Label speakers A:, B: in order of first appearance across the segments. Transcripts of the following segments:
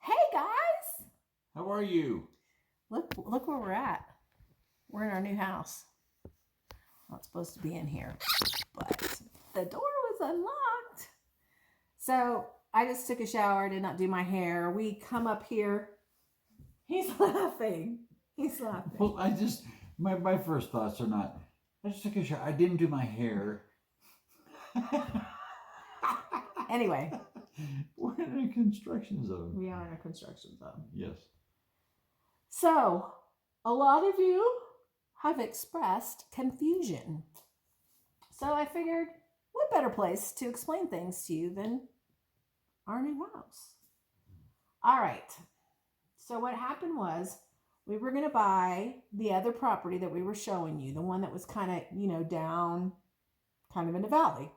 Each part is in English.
A: Hey guys!
B: How are you?
A: Look where we're at. We're in our new house. Not supposed to be in here, but the door was unlocked. So I just took a shower, did not do my hair. We come up here. He's laughing. He's laughing.
B: Well, my first thoughts are not, I just took a shower. I didn't do my hair.
A: Anyway.
B: We're in a construction zone.
A: We are in a construction zone.
B: Yes.
A: So, a lot of you have expressed confusion. So I figured, what better place to explain things to you than our new house? All right. So what happened was we were going to buy the other property that we were showing you, the one that was kind of, down kind of in the valley.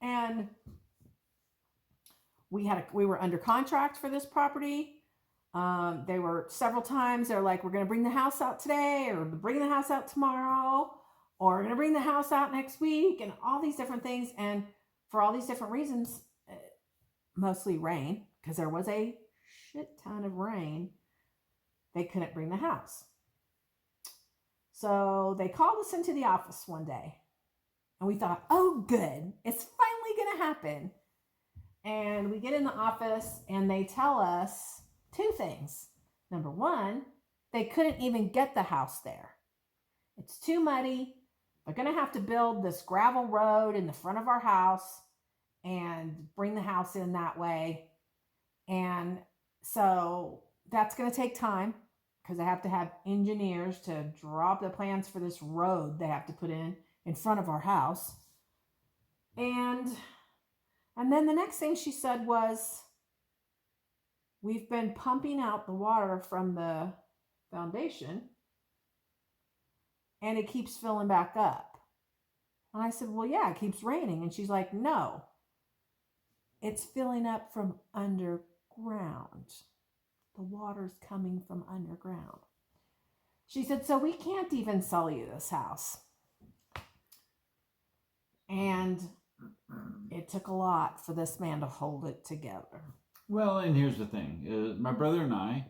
A: And we were under contract for this property. They were several times. They're like, we're going to bring the house out today, or bring the house out tomorrow, or we're going to bring the house out next week, and all these different things. And for all these different reasons, mostly rain, because there was a shit ton of rain, they couldn't bring the house. So they called us into the office one day, and we thought, oh, good, it's finally going to happen. And we get in the office, and they tell us two things. Number one, they couldn't even get the house there. It's too muddy. They're going to have to build this gravel road in the front of our house and bring the house in that way. And so that's going to take time because they have to have engineers to draw up the plans for this road they have to put in front of our house. And then the next thing she said was, we've been pumping out the water from the foundation and it keeps filling back up. And I said, well, yeah, it keeps raining. And she's like, no, it's filling up from underground. The water's coming from underground. She said, so we can't even sell you this house. And it took a lot for this man to hold it together.
B: Well, and here's the thing. My brother and I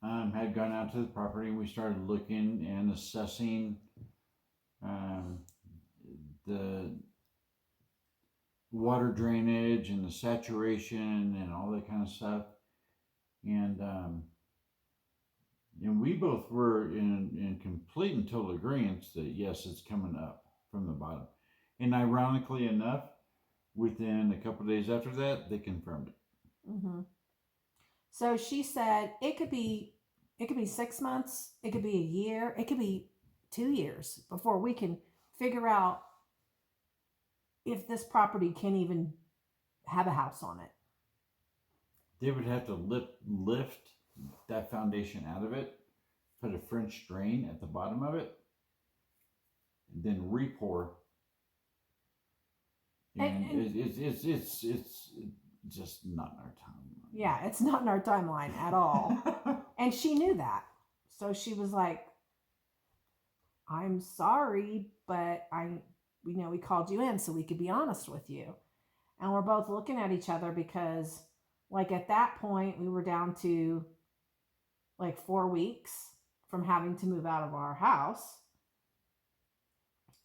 B: had gone out to the property, and we started looking and assessing the water drainage and the saturation and all that kind of stuff. And we both were in complete and total agreement that, yes, it's coming up from the bottom. And ironically enough, within a couple of days after that, they confirmed it.
A: Mm-hmm. So she said it could be 6 months, it could be a year, it could be 2 years before we can figure out if this property can even have a house on it.
B: They would have to lift that foundation out of it, put a French drain at the bottom of it, and then re-pour. And it's just not in our timeline.
A: Yeah, it's not in our timeline at all. And she knew that. So she was like, I'm sorry, but we called you in so we could be honest with you. And we're both looking at each other because, like, at that point, we were down to like 4 weeks from having to move out of our house.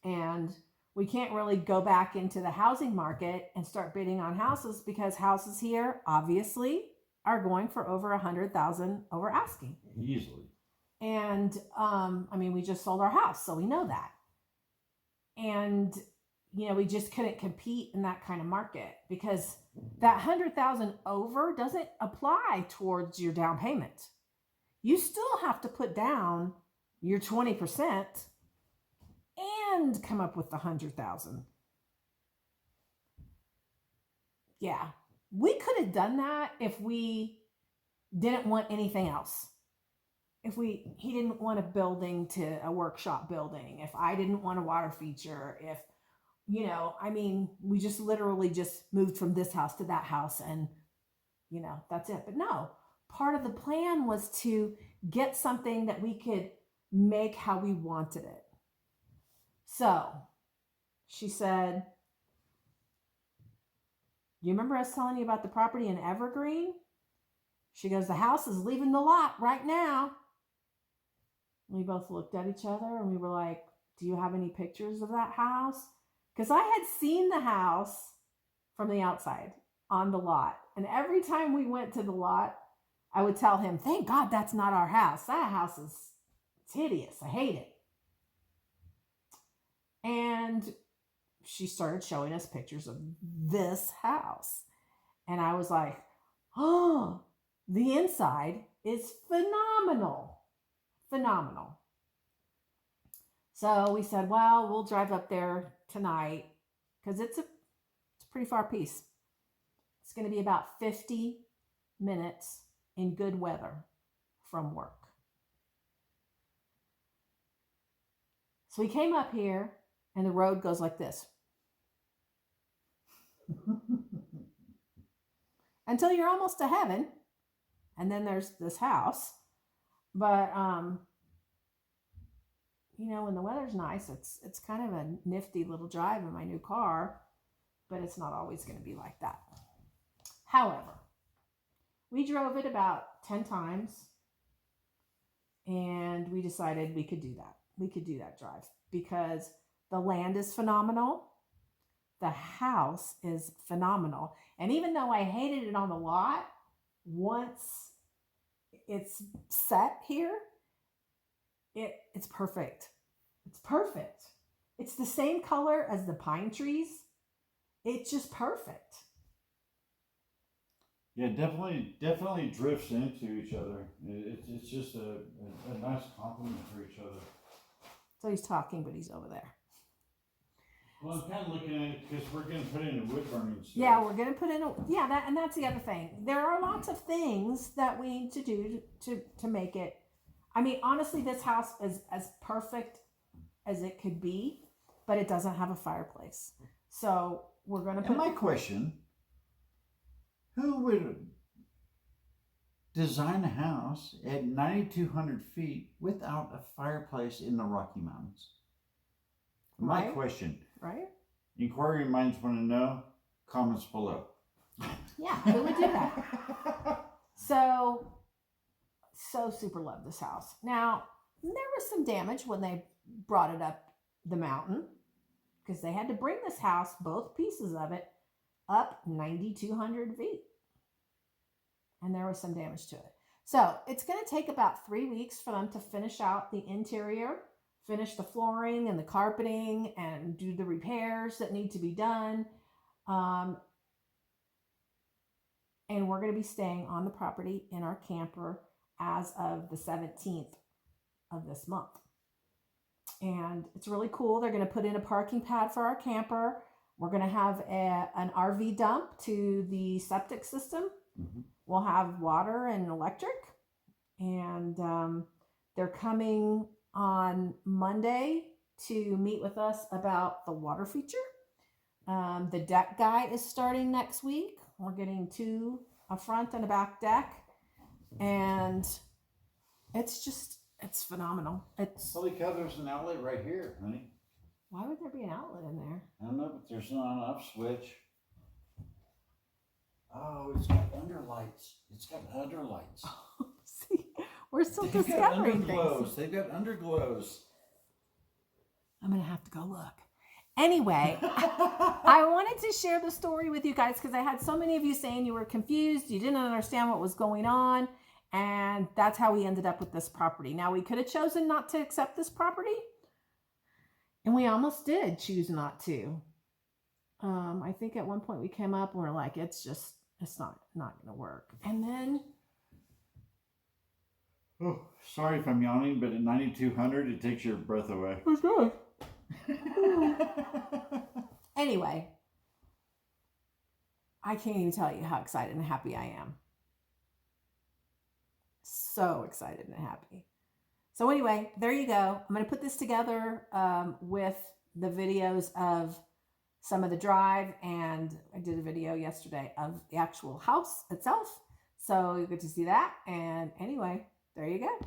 A: And we can't really go back into the housing market and start bidding on houses because houses here obviously are going for over $100,000 over asking.
B: Easily.
A: And we just sold our house, so we know that. And we just couldn't compete in that kind of market because that $100,000 over doesn't apply towards your down payment. You still have to put down your 20% and come up with the $100,000. Yeah, we could have done that if we didn't want anything else. If he didn't want a building to a workshop building, if I didn't want a water feature, if we just literally just moved from this house to that house and that's it. But no, part of the plan was to get something that we could make how we wanted it. So she said, you remember us telling you about the property in Evergreen? She goes, the house is leaving the lot right now. We both looked at each other and we were like, do you have any pictures of that house? Because I had seen the house from the outside on the lot. And every time we went to the lot, I would tell him, thank God that's not our house. That house is it's hideous. I hate it. And she started showing us pictures of this house. And I was like, oh, the inside is phenomenal. Phenomenal. So we said, well, we'll drive up there tonight because it's a pretty far piece. It's going to be about 50 minutes in good weather from work. So we came up here and the road goes like this. Until you're almost to heaven. And then there's this house. But, when the weather's nice, it's kind of a nifty little drive in my new car, but it's not always going to be like that. However, we drove it about 10 times and we decided we could do that. We could do that drive because the land is phenomenal. The house is phenomenal. And even though I hated it on the lot, once it's set here, it's perfect. It's perfect. It's the same color as the pine trees. It's just perfect.
B: Yeah, definitely drifts into each other. It's just a nice compliment for each other.
A: So he's talking, but he's over there.
B: Well, I'm kind of looking at it because we're going to put in a wood burning stuff.
A: Yeah, we're going to put in and that's the other thing. There are lots of things that we need to do to make it. I mean, honestly, this house is as perfect as it could be, but it doesn't have a fireplace. So we're going to put...
B: And my question, who would design a house at 9,200 feet without a fireplace in the Rocky Mountains? My question.
A: Right?
B: Inquiring minds want to know. Comments below.
A: Yeah, who would do that? So super love this house. Now, there was some damage when they brought it up the mountain because they had to bring this house, both pieces of it, up 9,200 feet. And there was some damage to it. So it's going to take about 3 weeks for them to finish out the interior, finish the flooring and the carpeting and do the repairs that need to be done. And we're going to be staying on the property in our camper as of the 17th of this month. And it's really cool. They're going to put in a parking pad for our camper. We're going to have an RV dump to the septic system. Mm-hmm. We'll have water and electric. And they're coming on Monday to meet with us about the water feature. The deck guy is starting next week. We're getting 2, a front and a back deck. And it's phenomenal.
B: Holy cow, there's an outlet right here, honey.
A: Why would there be an outlet in there?
B: I don't know, but there's not an off switch. Oh, it's got underlights. It's got underlights.
A: Oh, see, we're still discovering things.
B: They've got underglows.
A: I'm going to have to go look. Anyway, I wanted to share the story with you guys because I had so many of you saying you were confused. You didn't understand what was going on. And that's how we ended up with this property. Now, we could have chosen not to accept this property. And we almost did choose not to. I think at one point we came up and we're like, it's not going to work. And then...
B: Oh, sorry if I'm yawning, but at 9,200, it takes your breath away.
A: It's good. Anyway, I can't even tell you how excited and happy I am. So excited and happy. So anyway, there you go. I'm going to put this together with the videos of some of the drive, and I did a video yesterday of the actual house itself. So you get to see that. And anyway, there you go.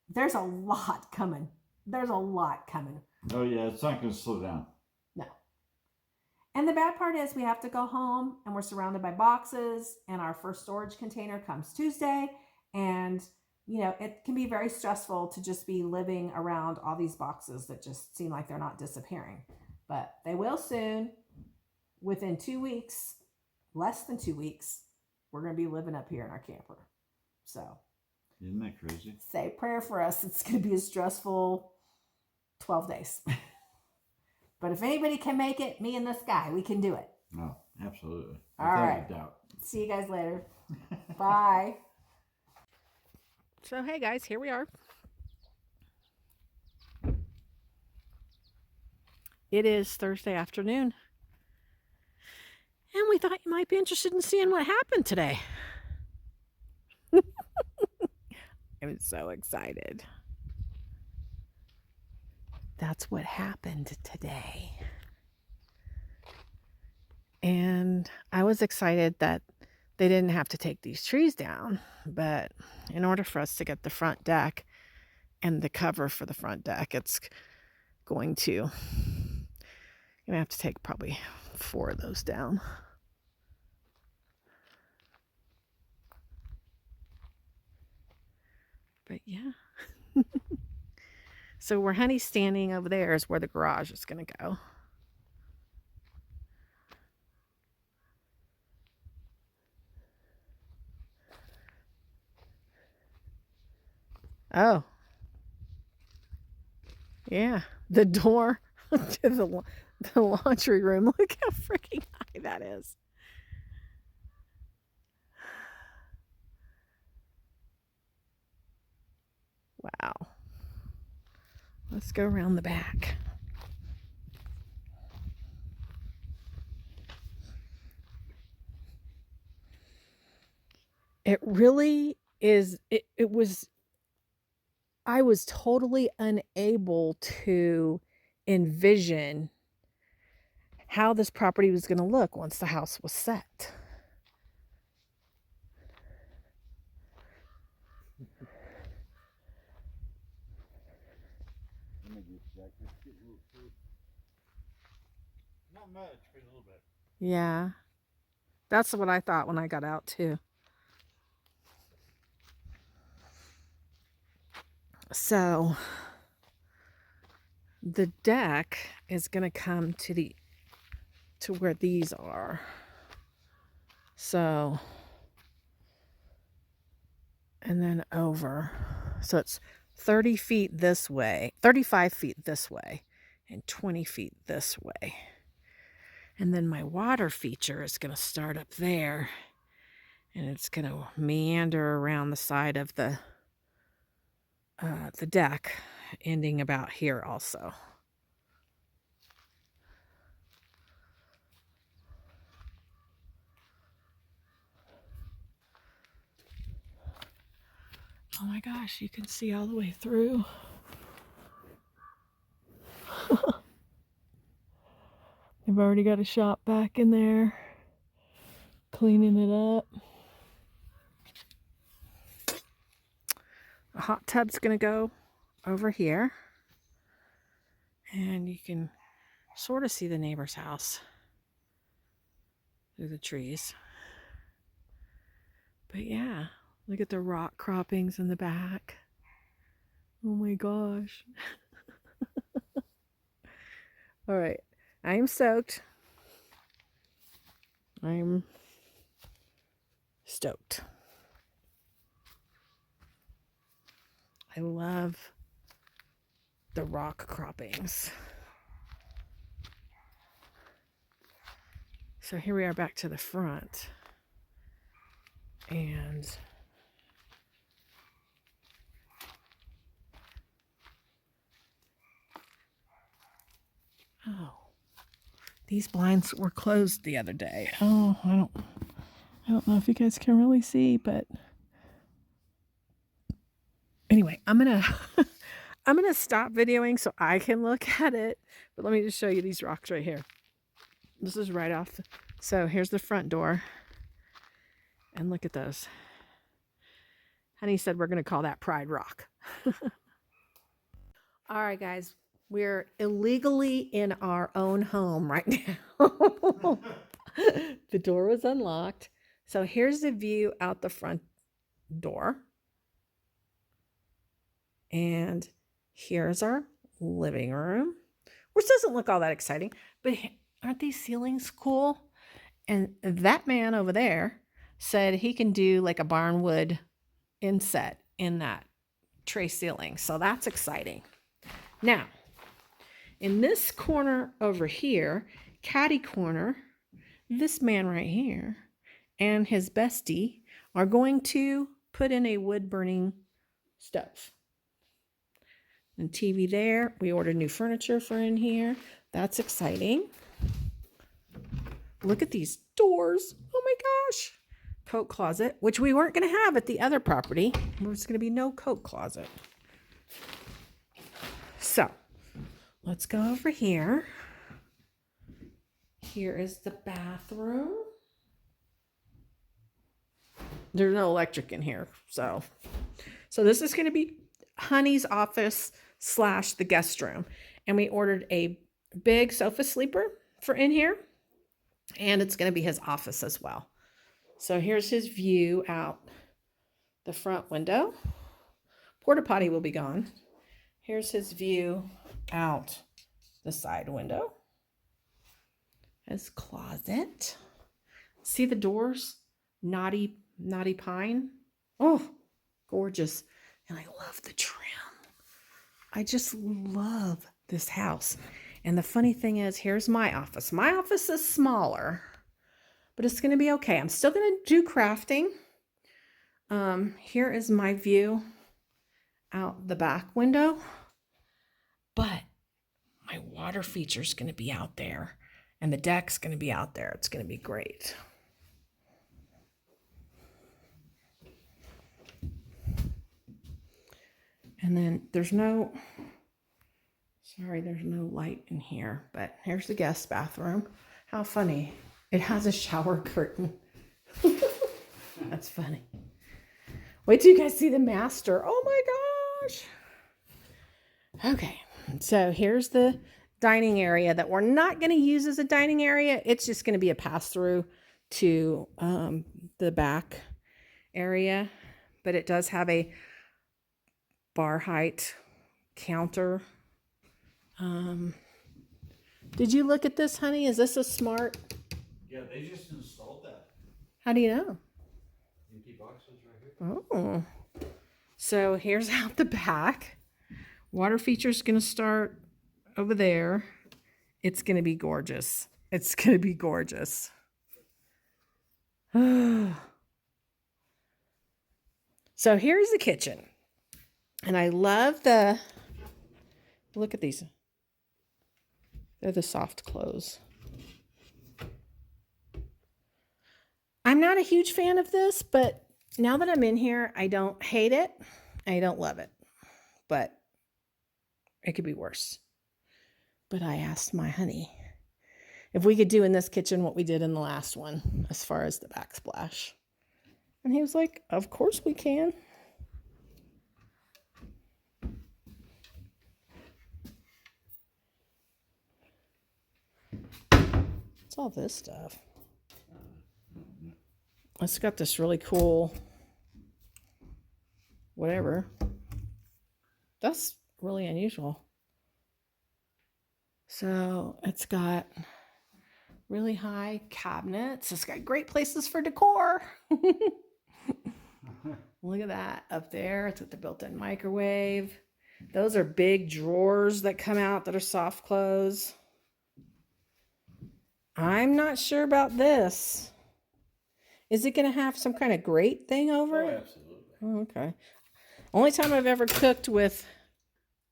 A: There's a lot coming. There's a lot coming.
B: Oh yeah, it's not going to slow down.
A: No. And the bad part is we have to go home and we're surrounded by boxes, and our first storage container comes Tuesday. And, it can be very stressful to just be living around all these boxes that just seem like they're not disappearing. But they will soon. Within 2 weeks, less than 2 weeks, we're going to be living up here in our camper. So,
B: isn't that crazy?
A: Say a prayer for us. It's going to be a stressful 12 days. But if anybody can make it, me and this guy, we can do it.
B: Oh, absolutely.
A: All
B: Without
A: right.
B: a doubt.
A: See you guys later. Bye. So, hey guys, here we are. It is Thursday afternoon. And we thought you might be interested in seeing what happened today. I'm so excited. That's what happened today. And I was excited that they didn't have to take these trees down. But in order for us to get the front deck and the cover for the front deck, it's going to have to take probably 4 of those down. But yeah. So where Honey's standing over there is where the garage is going to go. Oh. Yeah. The door to the laundry room. Look how freaking high that is. Wow. Let's go around the back. It really is. I was totally unable to envision how this property was going to look once the house was set.
B: Not much, but a little bit.
A: Yeah. That's what I thought when I got out too. So the deck is going to come to where these are. So, and then over. So it's 30 feet this way, 35 feet this way, and 20 feet this way. And then my water feature is going to start up there, and it's going to meander around the side of the deck, ending about here also. Oh my gosh, you can see all the way through. They've already got a shop back in there, cleaning it up. The hot tub's gonna go over here. And you can sort of see the neighbor's house through the trees. But yeah, look at the rock croppings in the back. Oh my gosh. All right, I am soaked. I'm stoked. I love the rock croppings. So here we are back to the front. And oh, these blinds were closed the other day. Oh, I don't know if you guys can really see, but anyway, I'm gonna stop videoing so I can look at it. But let me just show you these rocks right here. This is right off. So here's the front door. And look at those. Honey said we're going to call that Pride Rock. All right, guys. We're illegally in our own home right now. The door was unlocked. So here's the view out the front door. And here's our living room, which doesn't look all that exciting, but aren't these ceilings cool? And that man over there said he can do like a barnwood inset in that tray ceiling. So that's exciting. Now, in this corner over here, catty corner, this man right here and his bestie are going to put in a wood burning stove. And TV there. We ordered new furniture for in here. That's exciting. Look at these doors. Oh my gosh. Coat closet, which we weren't going to have at the other property. There's going to be no coat closet. So, let's go over here. Here is the bathroom. There's no electric in here. So this is going to be Honey's office / the guest room. And we ordered a big sofa sleeper for in here. And it's going to be his office as well. So here's his view out the front window. Porta potty will be gone. Here's his view out the side window. His closet. See the doors? Naughty pine. Oh, gorgeous. And I love the trim. I just love this house. And the funny thing is, here's my office. My office is smaller, but it's going to be okay. I'm still going to do crafting. Here is my view out the back window, but my water feature is going to be out there, and the deck's going to be out there. It's going to be great. And then there's no light in here, but here's the guest bathroom. How funny. It has a shower curtain. That's funny. Wait till you guys see the master. Oh my gosh. Okay, so here's the dining area that we're not going to use as a dining area. It's just going to be a pass-through to the back area, but it does have a bar height counter. Did you look at this, honey? Is this a smart?
B: Yeah, they just installed that.
A: How do you know?
B: Empty boxes right here.
A: Oh. So here's out the back. Water feature's going to start over there. It's going to be gorgeous. It's going to be gorgeous. So here's the kitchen. And I love look at these. They're the soft clothes. I'm not a huge fan of this, but now that I'm in here, I don't hate it. I don't love it. But it could be worse. But I asked my honey if we could do in this kitchen what we did in the last one as far as the backsplash. And he was like, of course we can. What's all this stuff? It's got this really cool whatever. That's really unusual. So it's got really high cabinets. It's got great places for decor. Look at that up there. It's with the built-in microwave. Those are big drawers that come out that are soft close. I'm not sure about this. Is it going to have some kind of grate thing over it?
B: Absolutely.
A: Oh, okay. Only time I've ever cooked with...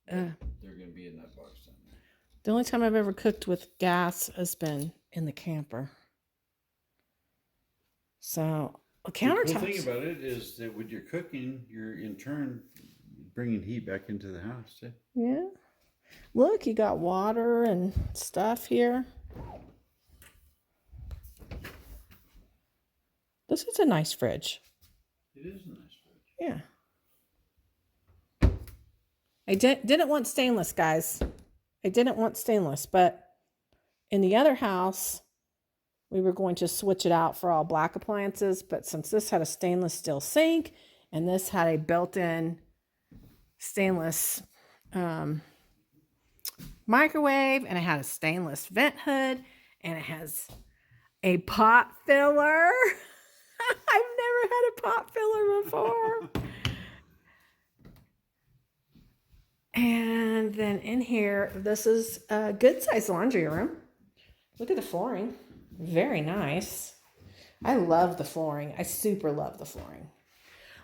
B: They're going to be in that box down there.
A: The only time I've ever cooked with gas has been in the camper. So, countertops.
B: The cool thing about it is that when you're cooking, you're in turn bringing heat back into the house too.
A: Yeah. Look, you got water and stuff here. This is a nice fridge.
B: It is a nice fridge.
A: Yeah. I didn't want stainless, guys. I didn't want stainless, but in the other house, we were going to switch it out for all black appliances. But since this had a stainless steel sink and this had a built-in stainless microwave, and it had a stainless vent hood, and it has a pot filler. I've never had a pot filler before. And then in here, this is a good sized laundry room. Look at the flooring. Very nice. I love the flooring. I super love the flooring.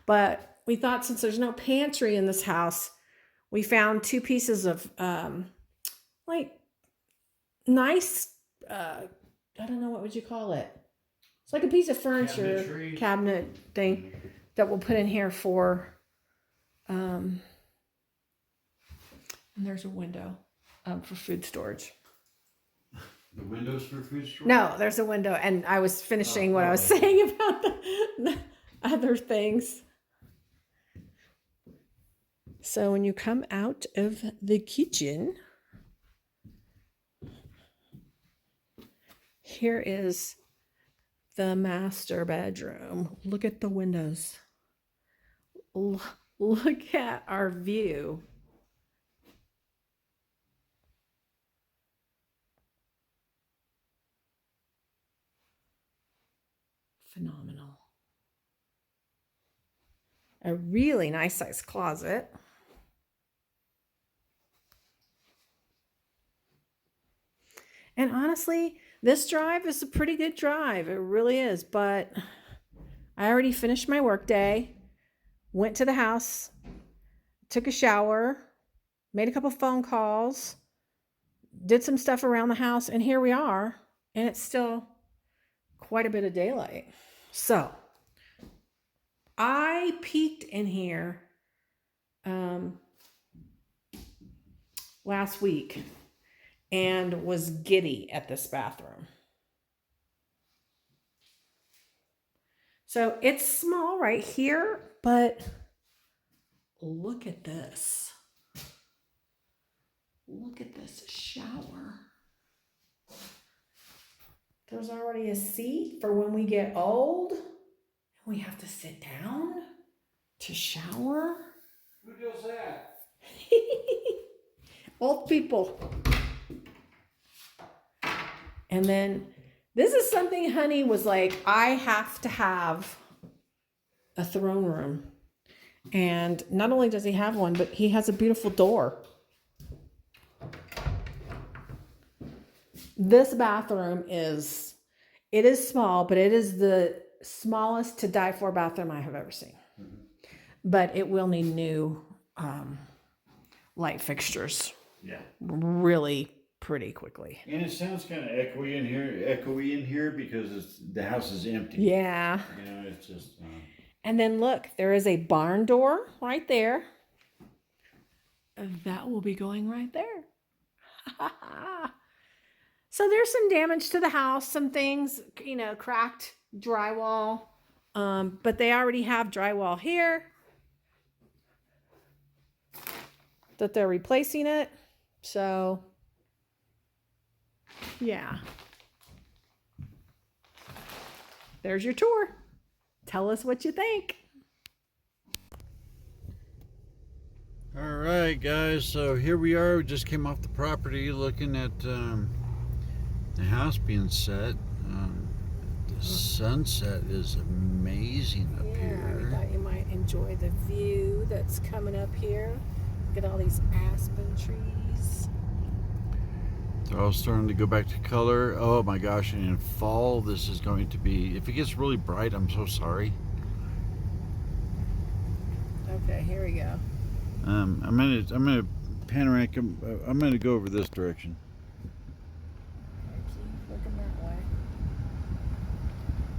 A: But we thought, since there's no pantry in this house, we found 2 pieces of like nice, I don't know, what would you call it? It's like a piece of furniture cabinet thing that we'll put in here for, and there's a window for food storage.
B: The windows for food storage?
A: No, there's a window, and I was finishing what I was saying about the other things. So when you come out of the kitchen, here is the master bedroom. Look at the windows. Look at our view. Phenomenal. A really nice size closet. And honestly, this drive is a pretty good drive. It really is. But I already finished my work day, went to the house, took a shower, made a couple phone calls, did some stuff around the house, and here we are. And it's still quite a bit of daylight. So I peeked in here last week and was giddy at this bathroom. So it's small right here, but look at this. Look at this shower. There's already a seat for when we get old and we have to sit down to shower.
B: Who does that?
A: Old people. And then this is something Honey was like, I have to have a throne room. And not only does he have one, but he has a beautiful door. This bathroom is small, but it is the smallest to die for bathroom I have ever seen. Mm-hmm. But it will need new light fixtures.
B: Yeah.
A: Really pretty quickly.
B: And it sounds kind of echoey in here because the house is empty.
A: Yeah.
B: You know, it's just.
A: And then look, there is a barn door right there. That will be going right there. So there's some damage to the house, some things, cracked drywall. But they already have drywall here that they're replacing it. So, yeah. There's your tour. Tell us what you think.
B: All right, guys. So here we are. We just came off the property looking at the house being set. The sunset is amazing up here.
A: I thought you might enjoy the view that's coming up here. Look at all these aspen trees.
B: They're all starting to go back to color. Oh my gosh, and in fall this is going to be, if it gets really bright, I'm so sorry.
A: Okay, here we go.
B: I'm gonna panoramic. I'm gonna go over this direction.
A: Keep looking that way.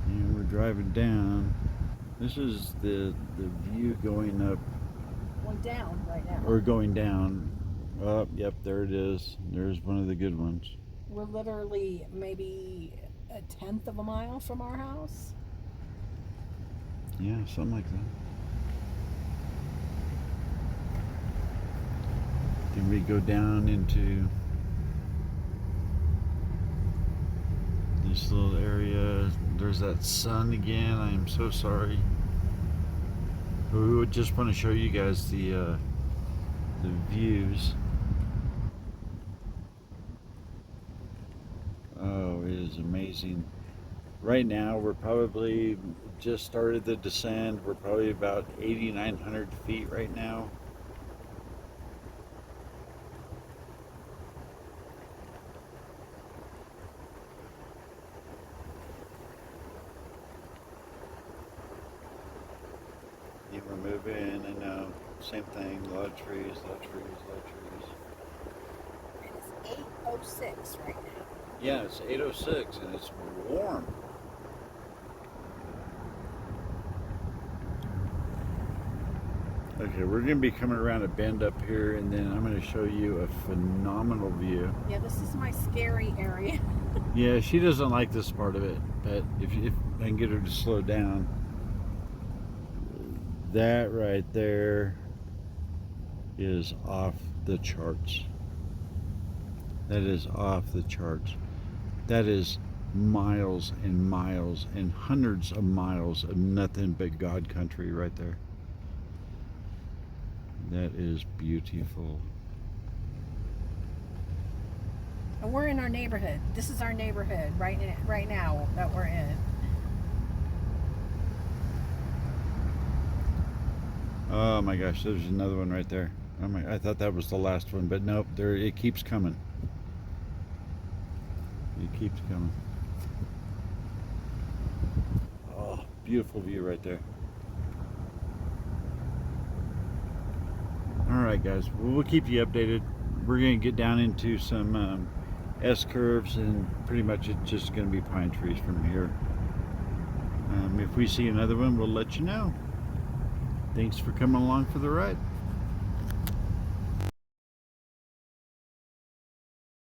B: And we're driving down. This is the view going up.
A: Going down right now.
B: Or going down. Oh, yep, there it is. There's one of the good ones.
A: We're literally maybe 1/10 of a mile from our house.
B: Yeah, something like that. Then we go down into Nice little area. There's that sun again. I am so sorry. But we would just want to show you guys the views. Oh, it is amazing. Right now, we're probably just started the descent. We're probably about 8,900 feet right now. Yeah, we're moving, I know. Same thing, a lot of trees, a lot of trees, a lot of trees.
A: It is 8:06 right now.
B: Yeah, it's 8:06 and it's warm. Okay, we're going to be coming around a bend up here, and then I'm going to show you a phenomenal view.
A: Yeah, this is my scary area.
B: Yeah, she doesn't like this part of it, but if I can get her to slow down. That right there is off the charts. That is off the charts. That is miles and miles and hundreds of miles of nothing but God country right there. That is beautiful.
A: And we're in our neighborhood. This is our neighborhood right now that we're in.
B: Oh my gosh, there's another one right there. Oh my, I thought that was the last one, but nope, there it keeps coming. It keeps coming. Oh, beautiful view right there. Alright guys, well, we'll keep you updated. We're going to get down into some S-curves, and pretty much it's just going to be pine trees from here. If we see another one, we'll let you know. Thanks for coming along for the ride.